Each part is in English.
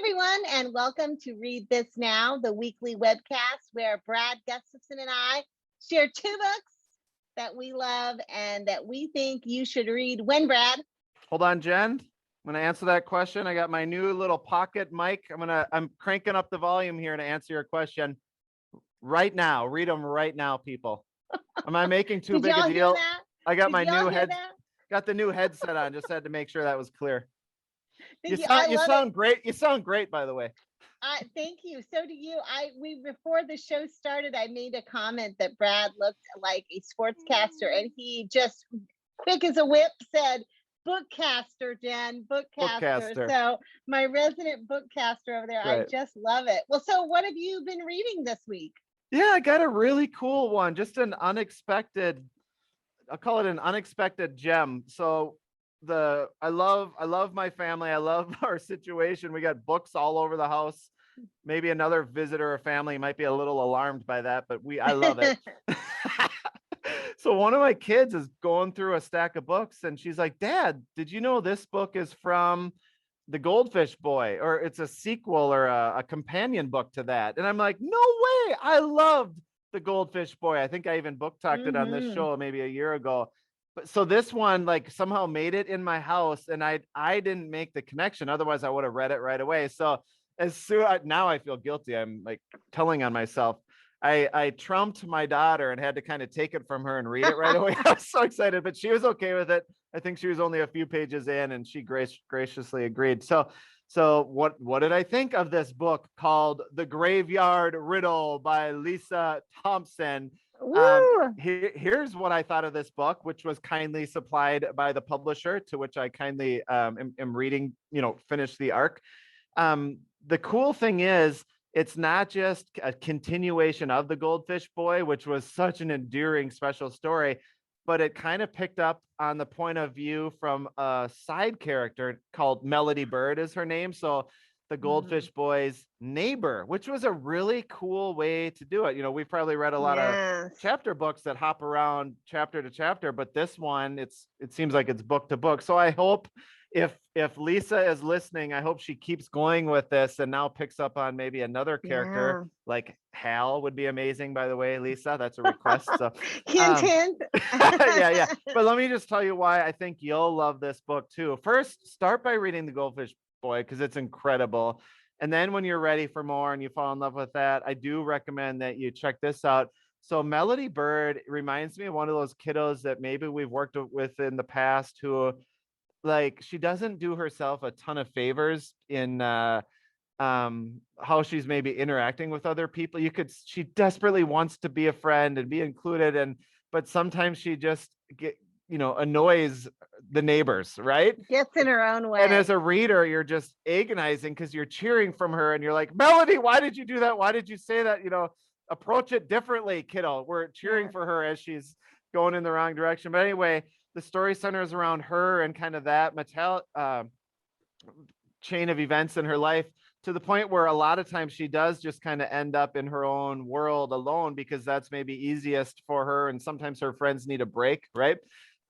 everyone, and welcome to Read This Now, the weekly webcast where Brad Gustafson and I share two books that we love and that we think you should read. When, Brad? Hold on, Jen. I'm going to answer that question. I got my new little pocket mic. I'm cranking up the volume here to answer your question right now. Read them right now, people. Am I making too big a deal? I got my new got the new headset on. Just had to make sure that was clear. You sound great. You sound great, by the way. Thank you. So do you. Before the show started, I made a comment that Brad looked like a sportscaster, and he just, quick as a whip, said, "Bookcaster, Jen, bookcaster." So my resident bookcaster over there, right. I just love it. Well, so what have you been reading this week? Yeah, I got a really cool one. Just an unexpected. I'll call it an unexpected gem. So I love my family. I love our situation. We got books all over the house. Maybe another visitor or family might be a little alarmed by that, but I love it. So one of my kids is going through a stack of books and she's like, "Dad, did you know this book is from The Goldfish Boy, or it's a sequel or a companion book to that?" And I'm like, "No way. I loved The Goldfish Boy. I think I even book talked it on this show maybe a year ago." But so this one like somehow made it in my house, and I didn't make the connection. Otherwise I would have read it right away. So now I feel guilty. I'm like telling on myself. I trumped my daughter and had to kind of take it from her and read it right away. I was so excited, but she was okay with it. I think she was only a few pages in and she graciously agreed. So what did I think of this book called The Graveyard Riddle by Lisa Thompson? Here's what I thought of this book, which was kindly supplied by the publisher, to which I kindly am reading, finish the arc. The cool thing is, it's not just a continuation of The Goldfish Boy, which was such an endearing special story, but it kind of picked up on the point of view from a side character called Melody Bird is her name. So the Goldfish Boy's neighbor, which was a really cool way to do it. We've probably read a lot of chapter books that hop around chapter to chapter, but this one, it seems like it's book to book. So I hope if Lisa is listening, I hope she keeps going with this and now picks up on maybe another character like Hal would be amazing, by the way, Lisa. That's a request. So hint. yeah. But let me just tell you why I think you'll love this book too. First, start by reading The Goldfish Boy because it's incredible. And then when you're ready for more and you fall in love with that, I do recommend that you check this out. So Melody Bird reminds me of one of those kiddos that maybe we've worked with in the past who, like, she doesn't do herself a ton of favors in how she's maybe interacting with other people. She desperately wants to be a friend and be included, but sometimes she just annoys the neighbors, right? Gets in her own way. And as a reader, you're just agonizing because you're cheering from her and you're like, "Melody, why did you do that? Why did you say that? Approach it differently, kiddo." We're cheering for her as she's going in the wrong direction. But anyway, the story centers around her and kind of that chain of events in her life, to the point where a lot of times she does just kind of end up in her own world alone because that's maybe easiest for her. And sometimes her friends need a break, right?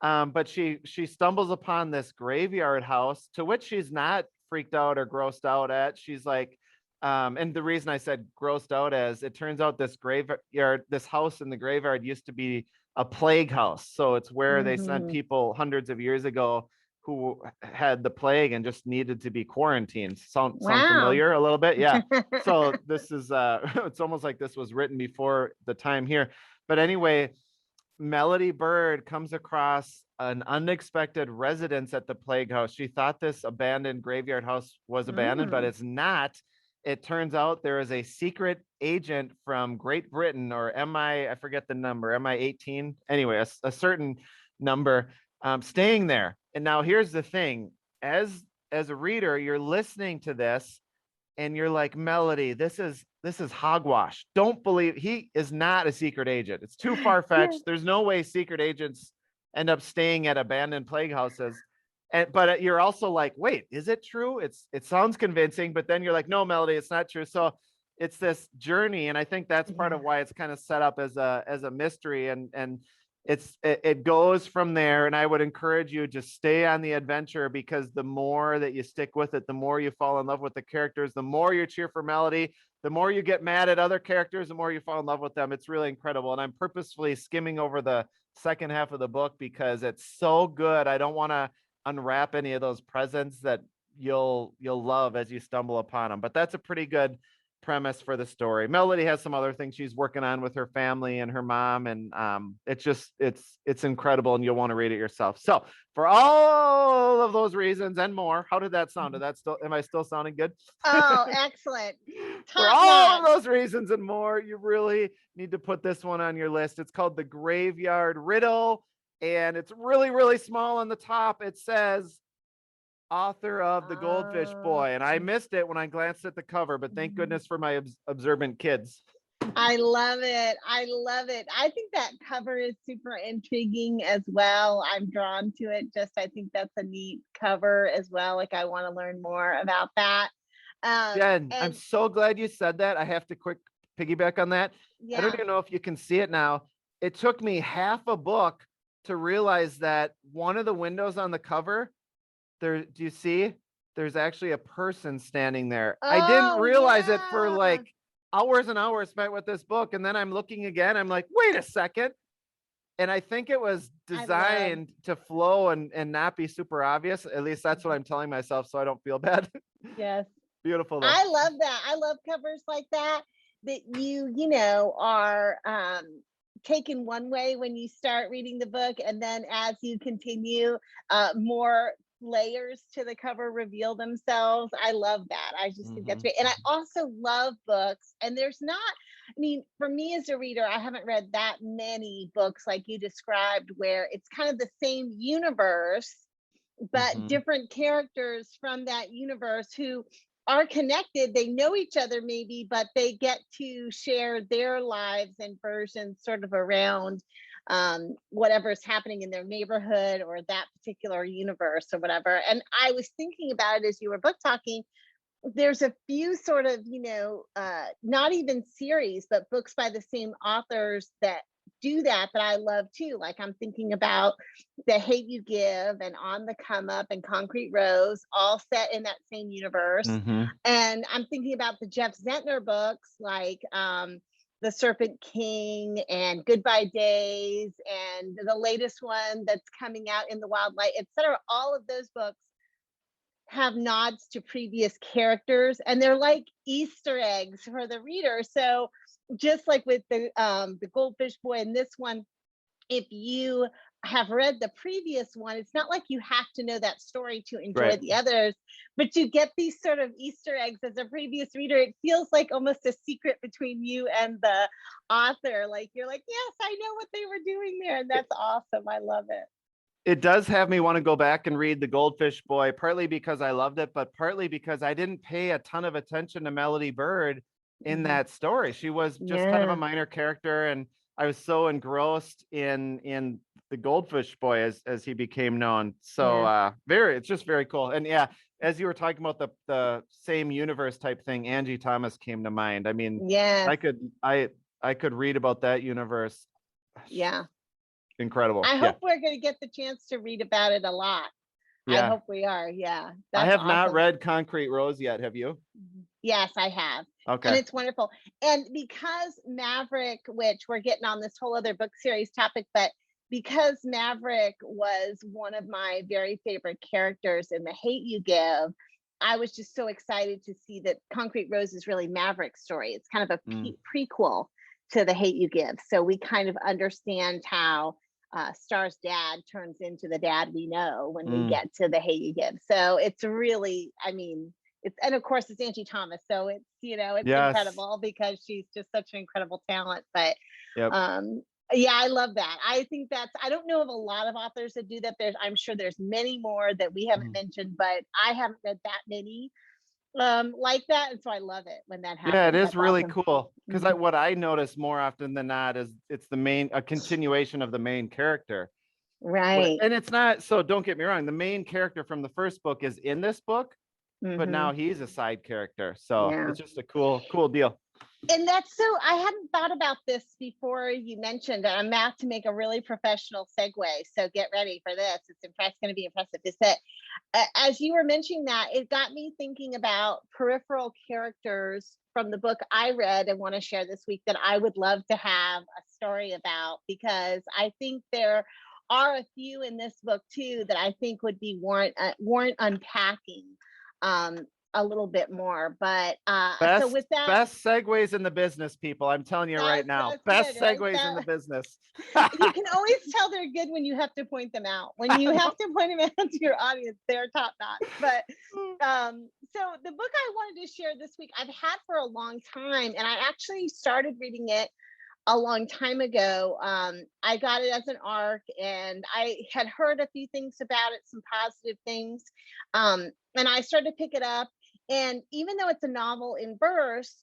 But she stumbles upon this graveyard house, to which she's not freaked out or grossed out at. She's like, and the reason I said grossed out is it turns out this house in the graveyard used to be a plague house. So it's where they sent people hundreds of years ago who had the plague and just needed to be quarantined. Sound familiar a little bit? Yeah. So this is, it's almost like this was written before the time here. But anyway, Melody Bird comes across an unexpected residence at the plague house. She thought this abandoned graveyard house was abandoned, but it's not. It turns out there is a secret agent from Great Britain, or I forget the number, MI18. Anyway, a certain number staying there. And now here's the thing. As a reader, you're listening to this and you're like, "Melody, this is hogwash. Don't believe he is not a secret agent. It's too far-fetched. There's no way secret agents end up staying at abandoned plague houses." But you're also like, "Wait, is it true?" It sounds convincing, but then you're like, "No, Melody, it's not true." So it's this journey, and I think that's part of why it's kind of set up as a mystery. And it goes from there. And I would encourage you just stay on the adventure, because the more that you stick with it, the more you fall in love with the characters, the more you cheer for Melody, the more you get mad at other characters, the more you fall in love with them. It's really incredible. And I'm purposefully skimming over the second half of the book because it's so good. I don't want to unwrap any of those presents that you'll love as you stumble upon them. But that's a pretty good premise for the story. Melody has some other things she's working on with her family and her mom, and it's incredible, and you'll want to read it yourself. So for all of those reasons and more, how did that sound? Am I still sounding good? Oh, excellent. For all of those reasons and more, you really need to put this one on your list. It's called The Graveyard Riddle, and it's really, really small on the top. It says author of The Goldfish Boy, and I missed it when I glanced at the cover, but thank goodness for my observant kids. I love it. I love it. I think that cover is super intriguing as well. I'm drawn to it. I think that's a neat cover as well. Like, I want to learn more about that. Jen, I'm so glad you said that. I have to quick piggyback on that. Yeah. I don't even know if you can see it now. It took me half a book to realize that one of the windows on the cover, do you see? There's actually a person standing there. I didn't realize it for like hours and hours spent with this book. And then I'm looking again. I'm like, wait a second. And I think it was designed to flow and not be super obvious. At least that's what I'm telling myself, so I don't feel bad. Yes. Beautiful though. I love that. I love covers like that you know, are taken one way when you start reading the book, and then as you continue, more layers to the cover reveal themselves. I love that. I just think that's great. And I also love books, and there's not, I mean, for me as a reader, I haven't read that many books like you described, where it's kind of the same universe, but different characters from that universe who are connected. They know each other maybe, but they get to share their lives and versions sort of around whatever's happening in their neighborhood or that particular universe or whatever. And I was thinking about it as you were book talking. There's a few sort of, you know, not even series, but books by the same authors that do that I love too. Like, I'm thinking about The Hate U Give and On the Come Up and Concrete Rose, all set in that same universe. And I'm thinking about the Jeff Zentner books, like The Serpent King and Goodbye Days, and the latest one that's coming out, In the Wild Light, etc. All of those books have nods to previous characters, and they're like Easter eggs for the reader. So just like with the Goldfish Boy and this one, if you have read the previous one, it's not like you have to know that story to enjoy the others, but you get these sort of Easter eggs as a previous reader. It feels like almost a secret between you and the author. Like, you're like, yes, I know what they were doing there. And that's awesome. I love it. It does have me want to go back and read The Goldfish Boy, partly because I loved it, but partly because I didn't pay a ton of attention to Melody Bird in that story. She was just kind of a minor character, and I was so engrossed in The Goldfish Boy as he became known. So it's just very cool. And yeah, as you were talking about the same universe type thing, Angie Thomas came to mind. I mean, I could read about that universe. Yeah. Incredible. I hope we're going to get the chance to read about it a lot. I hope we are. Yeah. I have not read Concrete Rose yet. Have you? Yes, I have. Okay. And it's wonderful. And because Maverick, which we're getting on this whole other book series topic, but because Maverick was one of my very favorite characters in The Hate U Give, I was just so excited to see that Concrete Rose is really Maverick's story. It's kind of a prequel to The Hate U Give. So we kind of understand how Star's dad turns into the dad we know when we get to The Hate U Give. So it's really, I mean, and of course it's Angie Thomas. So it's, you know, it's incredible because she's just such an incredible talent. But yeah, I love that. I think I don't know of a lot of authors that do that. I'm sure there's many more that we haven't mentioned, but I haven't read that many like that. And so I love it when that happens. Yeah, it is really cool. Because what I notice more often than not is it's a continuation of the main character. Right. And it's not, so don't get me wrong, the main character from the first book is in this book, but now he's a side character. So it's just a cool deal. And that's so, I hadn't thought about this before you mentioned it. I'm about to make a really professional segue. So get ready for this. It's going to be impressive. Is that as you were mentioning that, it got me thinking about peripheral characters from the book I read and want to share this week that I would love to have a story about, because I think there are a few in this book too that I think would be warrant unpacking a little bit more. But so with that, best segues in the business, people. I'm telling you right now, best good, right? segues in the business. You can always tell they're good when you have to point them out. When you have to point them out to your audience, they're top notch. But so the book I wanted to share this week, I've had for a long time, and I actually started reading it a long time ago. I got it as an ARC, and I had heard a few things about it, some positive things, and I started to pick it up. And even though it's a novel in verse,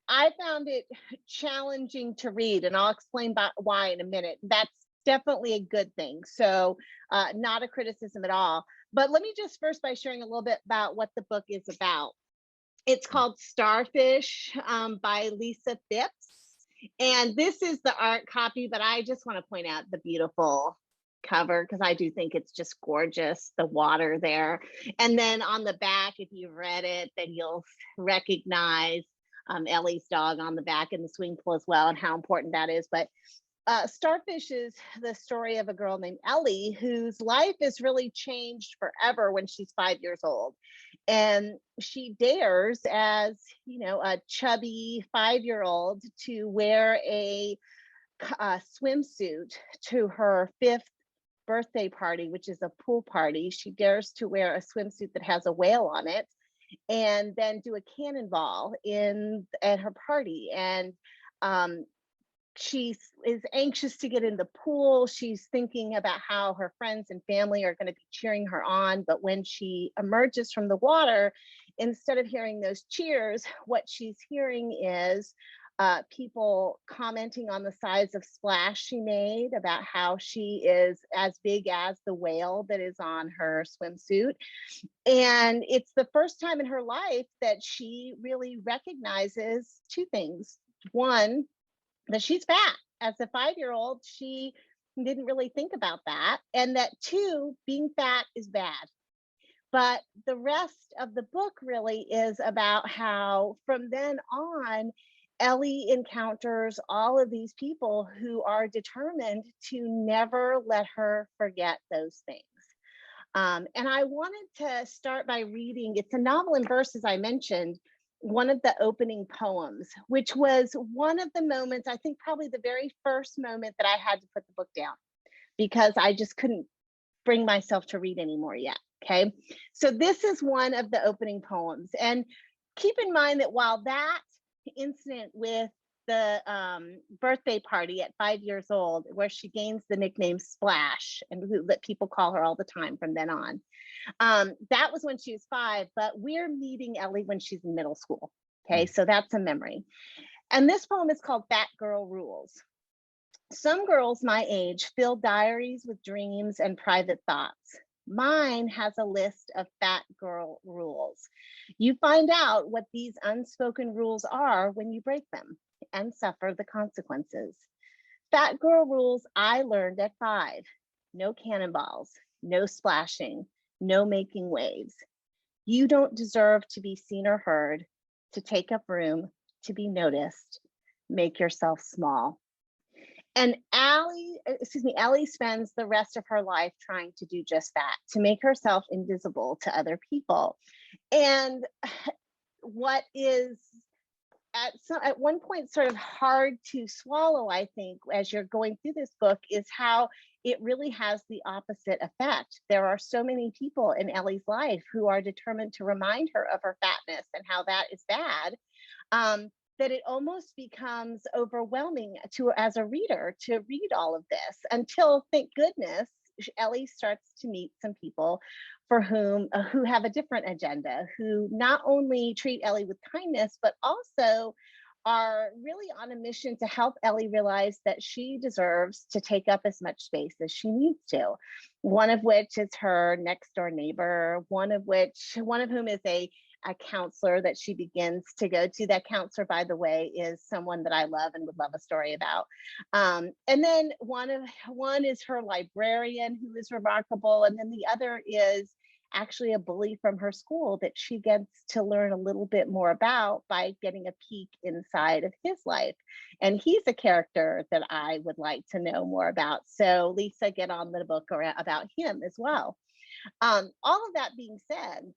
I found it challenging to read, and I'll explain why in a minute. That's definitely a good thing. So not a criticism at all. But let me just first by sharing a little bit about what the book is about. It's called Starfish by Lisa Fipps. And this is the art copy, but I just want to point out the beautiful cover, because I do think it's just gorgeous, the water there. And then on the back, if you've read it, then you'll recognize Ellie's dog on the back in the swimming pool as well, and how important that is. But Starfish is the story of a girl named Ellie whose life is really changed forever when she's 5 years old. And she dares, as you know, a chubby 5-year-old, to wear a swimsuit to her 5th birthday party, which is a pool party. She dares to wear a swimsuit that has a whale on it, and then do a cannonball at her party. And she is anxious to get in the pool. She's thinking about how her friends and family are going to be cheering her on. But when she emerges from the water, instead of hearing those cheers, what she's hearing is people commenting on the size of splash she made, about how she is as big as the whale that is on her swimsuit. And it's the first time in her life that she really recognizes two things. One, that she's fat. As a 5-year-old, she didn't really think about that. And that two, being fat is bad. But the rest of the book really is about how from then on, Ellie encounters all of these people who are determined to never let her forget those things. And I wanted to start by reading, it's a novel in verse, as I mentioned, one of the opening poems, which was one of the moments, I think probably the very first moment that I had to put the book down, because I just couldn't bring myself to read anymore yet. Okay. So this is one of the opening poems. And keep in mind that while that incident with the birthday party at 5 years old, where she gains the nickname Splash, and that people call her all the time from then on, that was when she was 5, but we're meeting Ellie when she's in middle school. Okay, so that's a memory. And this poem is called Fat Girl Rules. Some girls my age fill diaries with dreams and private thoughts. Mine has a list of fat girl rules. You find out what these unspoken rules are when you break them, and suffer the consequences. Fat girl rules I learned at 5. No cannonballs, no splashing, no making waves. You don't deserve to be seen or heard, to take up room, to be noticed. Make yourself small. And Ellie spends the rest of her life trying to do just that, to make herself invisible to other people. And what is at one point sort of hard to swallow, I think, as you're going through this book, is how it really has the opposite effect. There are so many people in Ellie's life who are determined to remind her of her fatness and how that is bad, that it almost becomes overwhelming as a reader to read all of this, until, thank goodness, Ellie starts to meet some people for who have a different agenda, who not only treat Ellie with kindness, but also are really on a mission to help Ellie realize that she deserves to take up as much space as she needs to. One of which is her next door neighbor, one of whom is a a counselor that she begins to go to. That counselor, by the way, is someone that I love and would love a story about. And then one is her librarian, who is remarkable, and then the other is actually a bully from her school that she gets to learn a little bit more about by getting a peek inside of his life. And he's a character that I would like to know more about. So Lisa, get on the book about him as well. All of that being said,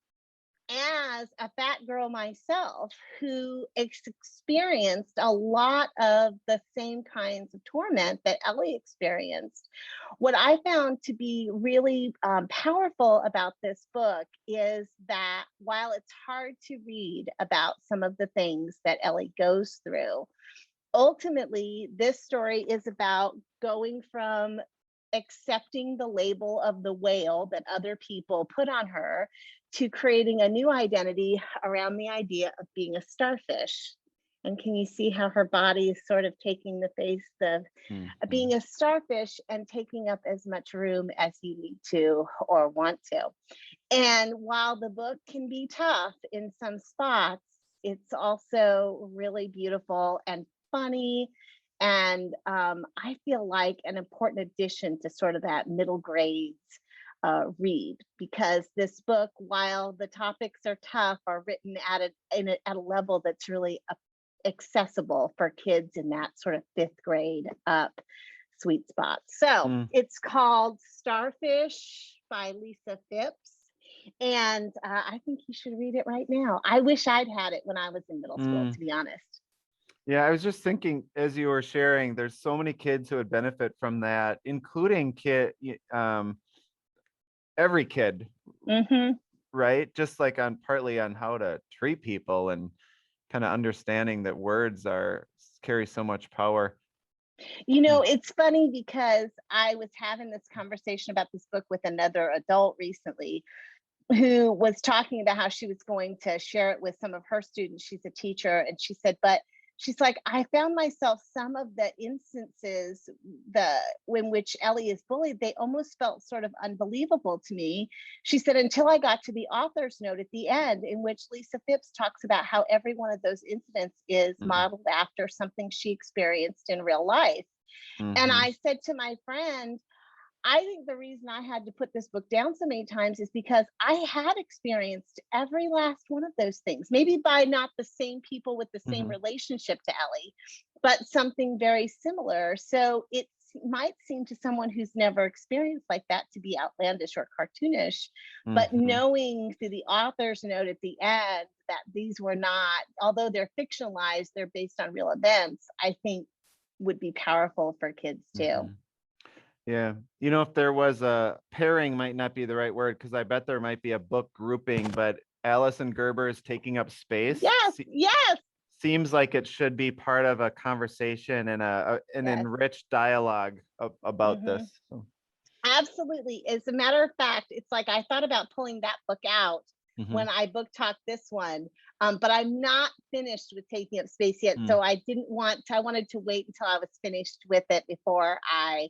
as a fat girl myself who experienced a lot of the same kinds of torment that Ellie experienced, what I found to be really powerful about this book is that while it's hard to read about some of the things that Ellie goes through, ultimately this story is about going from accepting the label of the whale that other people put on her to creating a new identity around the idea of being a starfish. And can you see how her body is sort of taking the face of being a starfish and taking up as much room as you need to or want to? And while the book can be tough in some spots, it's also really beautiful and funny. And I feel like an important addition to sort of that middle grades read, because this book, while the topics are tough, are written at a level that's really accessible for kids in that sort of 5th grade up sweet spot. So it's called Starfish by Lisa Fipps. And I think you should read it right now. I wish I'd had it when I was in middle school, to be honest. Yeah, I was just thinking as you were sharing, there's so many kids who would benefit from that, including every kid, right? Just like partly on how to treat people and kind of understanding that words carry so much power. You know, it's funny because I was having this conversation about this book with another adult recently who was talking about how she was going to share it with some of her students. She's a teacher, and she said, but she's like, I found myself some of the instances in which Ellie is bullied, they almost felt sort of unbelievable to me. She said, until I got to the author's note at the end, in which Lisa Fipps talks about how every one of those incidents is modeled after something she experienced in real life. And I said to my friend, I think the reason I had to put this book down so many times is because I had experienced every last one of those things, maybe by not the same people with the same relationship to Ellie, but something very similar. So it might seem to someone who's never experienced like that to be outlandish or cartoonish, but knowing through the author's note at the end that these were not, although they're fictionalized, they're based on real events, I think would be powerful for kids too. Yeah. You know, if there was a pairing, might not be the right word, because I bet there might be a book grouping, but Alison Gerber's Taking Up Space. Yes. Seems like it should be part of a conversation and an enriched dialogue about this. So. Absolutely. As a matter of fact, it's like I thought about pulling that book out when I book talked this one, but I'm not finished with Taking Up Space yet. So I wanted to wait until I was finished with it before I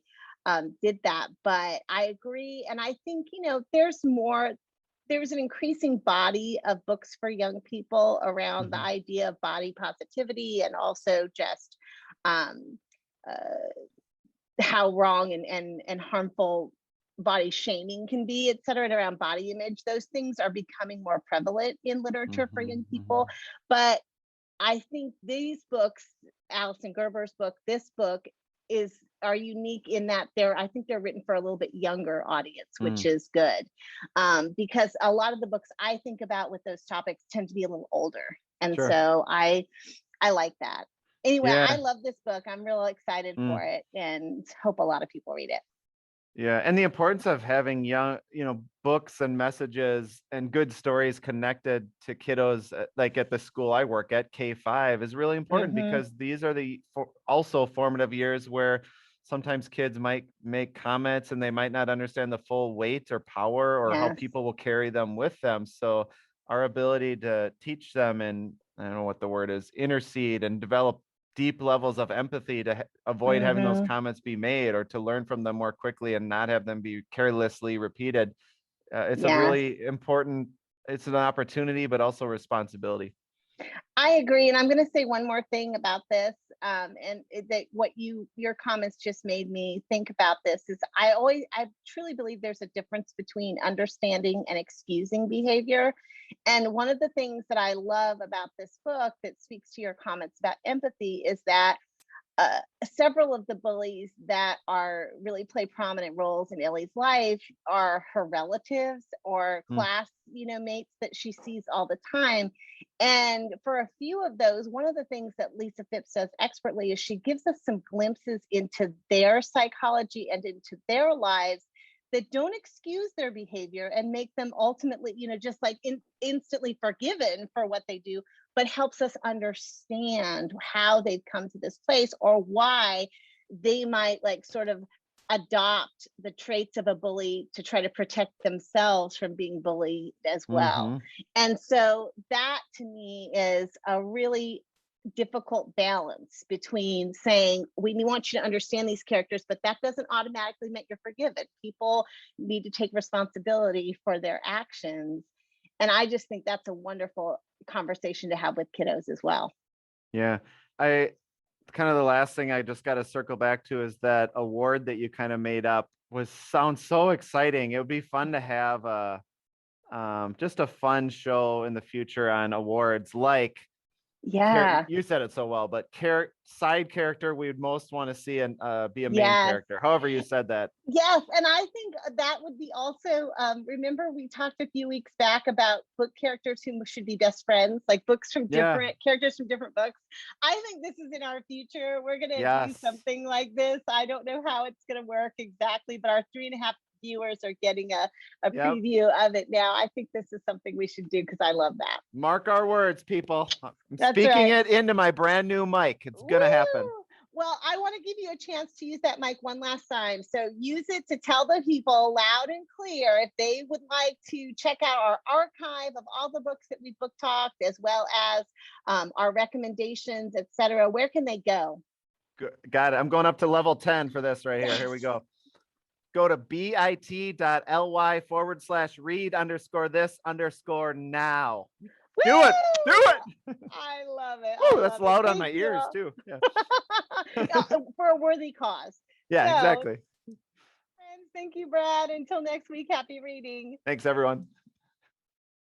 did that. But I agree. And I think, you know, there's an increasing body of books for young people around the idea of body positivity, and also just how wrong and harmful body shaming can be, et cetera, and around body image. Those things are becoming more prevalent in literature for young people. But I think these books, Alison Gerber's book, this book, are unique in that I think they're written for a little bit younger audience, which is good. Because a lot of the books I think about with those topics tend to be a little older. And so I like that. Anyway, I love this book. I'm real excited for it and hope a lot of people read it. Yeah, and the importance of having young, books and messages and good stories connected to kiddos, like at the school I work at, K-5, is really important because these are also formative years where sometimes kids might make comments and they might not understand the full weight or power or how people will carry them with them. So our ability to teach them, and I don't know what the word is, intercede and develop deep levels of empathy to avoid having those comments be made, or to learn from them more quickly and not have them be carelessly repeated. It's a really important it's an opportunity, but also responsibility. I agree. And I'm going to say one more thing about this. That what your comments just made me think about this is I truly believe there's a difference between understanding and excusing behavior. And one of the things that I love about this book that speaks to your comments about empathy is that several of the bullies that are really play prominent roles in Ellie's life are her relatives or class, mates that she sees all the time. And for a few of those, one of the things that Lisa Fipps does expertly is she gives us some glimpses into their psychology and into their lives that don't excuse their behavior and make them ultimately, just like instantly forgiven for what they do, but helps us understand how they've come to this place or why they might like sort of adopt the traits of a bully to try to protect themselves from being bullied as well. And so that to me is a really difficult balance between saying we want you to understand these characters, but that doesn't automatically make you forgiven. People need to take responsibility for their actions. And I just think that's a wonderful conversation to have with kiddos as well. Yeah. I kind of the last thing I just got to circle back to is that award that you kind of made up sounds so exciting. It would be fun to have just a fun show in the future on awards, like you said it so well, but side character we would most want to see and be a main character, however you said that. Yes, and I think that would be also, remember we talked a few weeks back about book characters who should be best friends, like books from different characters from different books. I think this is in our future. We're going to do something like this. I don't know how it's going to work exactly, but our 3.5 viewers are getting a preview of it now. I think this is something we should do because I love that. Mark our words, people. I'm speaking it into my brand new mic. It's going to happen. Well, I want to give you a chance to use that mic one last time. So use it to tell the people loud and clear if they would like to check out our archive of all the books that we book talked, as well as our recommendations, etc. Where can they go? Got it. I'm going up to level 10 for this right here. Here we go. Go to bit.ly/read_this_now. Do it. I love it. That's loud on my ears too. Yeah. For a worthy cause. Yeah, exactly. Friends, thank you, Brad. Until next week, happy reading. Thanks, everyone.